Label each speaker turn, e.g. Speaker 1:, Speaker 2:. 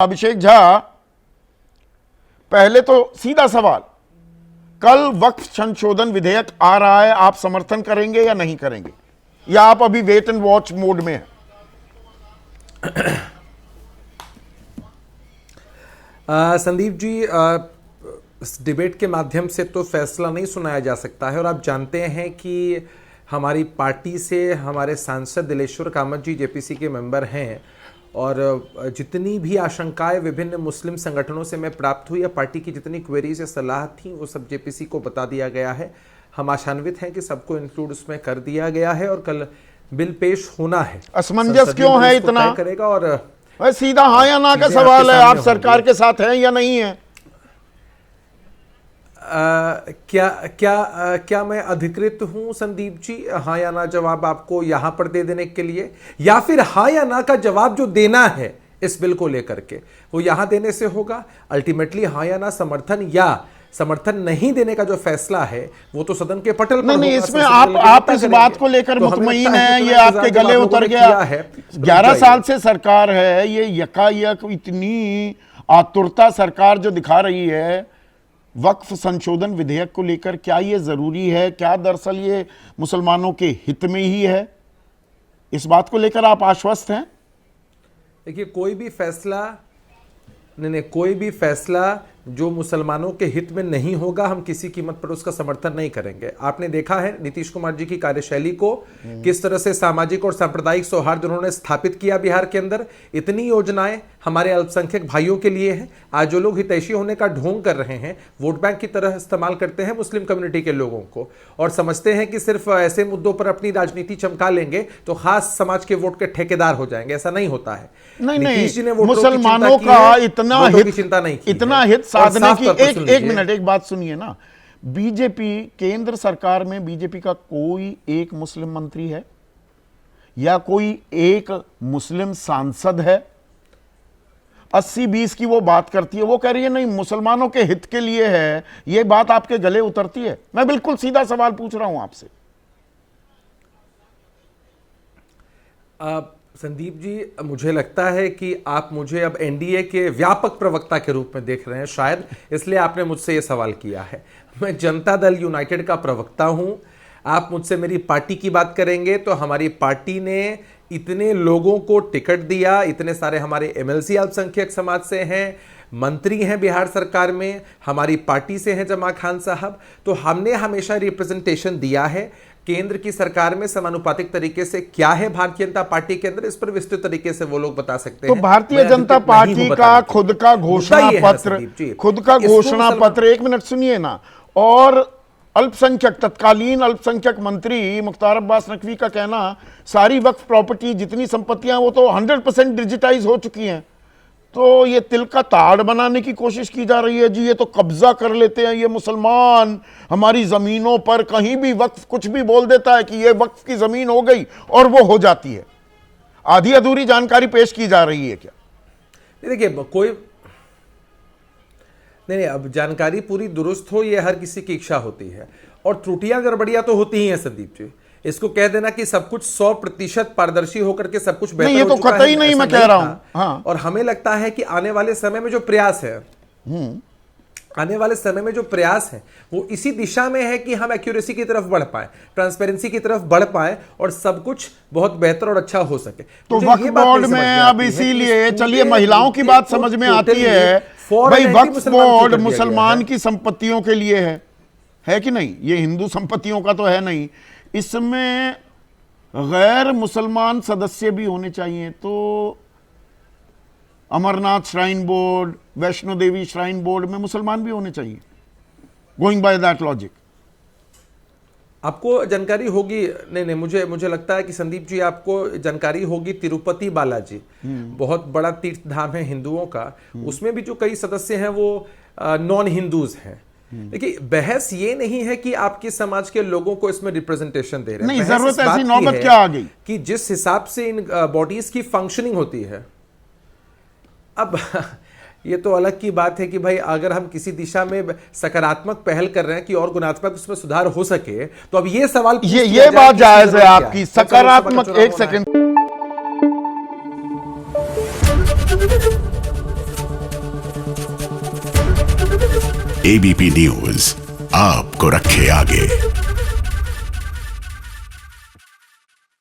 Speaker 1: अभिषेक झा, पहले तो सीधा सवाल, कल वक्फ संशोधन विधेयक आ रहा है, आप समर्थन करेंगे या नहीं करेंगे, या आप अभी वेट एंड वॉच मोड में हैं?
Speaker 2: संदीप जी, इस डिबेट के माध्यम से तो फैसला नहीं सुनाया जा सकता है और आप जानते हैं कि हमारी पार्टी से हमारे सांसद दिलेश्वर कामत जी जेपीसी के मेंबर हैं और जितनी भी आशंकाएं विभिन्न मुस्लिम संगठनों से मैं प्राप्त हुई या पार्टी की जितनी क्वेरीज या सलाह थी वो सब जेपीसी को बता दिया गया है। हम आशान्वित हैं कि सबको इंक्लूड उसमें कर दिया गया है और कल बिल पेश होना है।
Speaker 1: असमंजस क्यों है इतना?
Speaker 2: करेगा और
Speaker 1: सीधा हाँ या ना का सवाल है, आप सरकार के साथ हैं या नहीं है?
Speaker 2: क्या मैं अधिकृत हूं संदीप जी हाँ या ना जवाब आपको यहां पर दे देने के लिए, या फिर हाँ या ना का जवाब जो देना है इस बिल को लेकर के वो यहां देने से होगा? अल्टीमेटली हाँ या ना समर्थन या समर्थन नहीं देने का जो फैसला है वो तो सदन के पटल पर
Speaker 1: नहीं, इसमें आप इस बात को लेकर मुतमईन हैं? ये आपके गले उतर गया है। 11 साल से सरकार है, ये यकायक इतनी आतुरता सरकार जो दिखा रही है वक्फ संशोधन विधेयक को लेकर, क्या ये जरूरी है? क्या दरअसल ये मुसलमानों के हित में ही है? इस बात को लेकर आप आश्वस्त हैं?
Speaker 2: देखिए, कोई भी फैसला जो मुसलमानों के हित में नहीं होगा हम किसी कीमत पर उसका समर्थन नहीं करेंगे। आपने देखा है नीतीश कुमार जी की कार्यशैली को, किस तरह से सामाजिक और सांप्रदायिक सौहार्द उन्होंने स्थापित किया बिहार के अंदर। इतनी योजनाएं हमारे अल्पसंख्यक भाइयों के लिए हैं। आज जो लोग हितैषी होने का ढोंग कर रहे हैं, वोट बैंक की तरह इस्तेमाल करते हैं मुस्लिम कम्युनिटी के लोगों को और समझते हैं कि सिर्फ ऐसे मुद्दों पर अपनी राजनीति चमका लेंगे तो खास समाज के वोट के ठेकेदार हो जाएंगे। ऐसा नहीं होता है।
Speaker 1: नीतीश जी ने मुसलमानों का इतना हित
Speaker 2: चिंता नहीं की,
Speaker 1: इतना हित साधने की एक मिनट एक बात सुनिए ना। बीजेपी केंद्र सरकार में बीजेपी का कोई एक मुस्लिम मंत्री है या कोई एक मुस्लिम सांसद है? 80-20 की वो बात करती है, वो कह रही है नहीं मुसलमानों के हित के लिए है। ये बात आपके गले उतरती है? मैं बिल्कुल सीधा सवाल पूछ रहा हूं आपसे।
Speaker 2: संदीप जी, मुझे लगता है कि आप मुझे अब एनडीए के व्यापक प्रवक्ता के रूप में देख रहे हैं, शायद इसलिए आपने मुझसे यह सवाल किया है। मैं जनता दल यूनाइटेड का प्रवक्ता हूं। आप मुझसे मेरी पार्टी की बात करेंगे तो हमारी पार्टी ने इतने लोगों को टिकट दिया, इतने सारे हमारे एमएलसी अल्पसंख्यक समाज से हैं, मंत्री हैं बिहार सरकार में, हमारी पार्टी से हैं जमा खान साहब, तो हमने हमेशा रिप्रेजेंटेशन दिया है। केंद्र की सरकार में समानुपातिक तरीके से क्या है भारतीय जनता पार्टी के अंदर, इस पर विस्तृत तरीके से वो लोग बता सकते हैं।
Speaker 1: तो भारतीय जनता पार्टी का खुद का घोषणा पत्र, एक मिनट सुनिए ना, और अल्पसंख्यक तत्कालीन अल्पसंख्यक मंत्री मुख्तार अब्बास नकवी का कहना सारी वक्फ प्रॉपर्टी जितनी संपत्तियां वो तो 100% डिजिटाइज हो चुकी हैं। तो ये तिल का ताड़ बनाने की कोशिश की जा रही है जी, ये तो कब्जा कर लेते हैं ये मुसलमान हमारी जमीनों पर, कहीं भी वक्फ कुछ भी बोल देता है कि ये वक्फ की जमीन हो गई और वो हो जाती है। आधी अधूरी जानकारी पेश की जा रही है क्या?
Speaker 2: देखिए, कोई नहीं, अब जानकारी पूरी दुरुस्त हो ये हर किसी की इच्छा होती है और त्रुटियां गड़बड़ियां तो होती ही हैं संदीप जी। इसको कह देना कि सब कुछ 100% पारदर्शी होकर के सब कुछ बेहतर
Speaker 1: ये तो कतई नहीं, मैं कह रहा हूं। हाँ।
Speaker 2: और हमें लगता है कि आने वाले समय में जो प्रयास है, आने वाले समय में जो प्रयास है वो इसी दिशा में है कि हम एक्यूरेसी की तरफ बढ़ पाए, ट्रांसपेरेंसी की तरफ बढ़ पाए और सब कुछ बहुत बेहतर और अच्छा हो सके।
Speaker 1: तो वक्फ बोर्ड में अब इसीलिए, चलिए महिलाओं की बात समझ में आती है भाई, वक्फ बोर्ड मुसलमान की संपत्तियों के लिए है कि नहीं? ये हिंदू संपत्तियों का तो है नहीं, इसमें गैर मुसलमान सदस्य भी होने चाहिए। तो Amarnath shrine board, Vaishno Devi shrine board में मुसलमान भी होने चाहिए, गोइंग बाय दैट लॉजिक।
Speaker 2: आपको जानकारी होगी, नहीं, मुझे लगता है कि संदीप जी आपको जानकारी होगी, तिरुपति बालाजी बहुत बड़ा तीर्थ धाम है हिंदुओं का, उसमें भी जो कई सदस्य हैं वो नॉन हिंदूज हैं। देखिए, बहस ये नहीं है कि आपके समाज के लोगों को इसमें रिप्रेजेंटेशन दे रहे हैं,
Speaker 1: नहीं, जरूरत ऐसी नौबत क्या आ गई
Speaker 2: कि जिस हिसाब से इन बॉडीज की फंक्शनिंग होती है। अब ये तो अलग की बात है कि भाई अगर हम किसी दिशा में सकारात्मक पहल कर रहे हैं कि और गुणात्मक उसमें सुधार हो सके, तो अब ये सवाल
Speaker 1: ये बात जायज है आपकी, सकारात्मक। एक सेकंड
Speaker 3: एबीपी न्यूज आपको रखे आगे।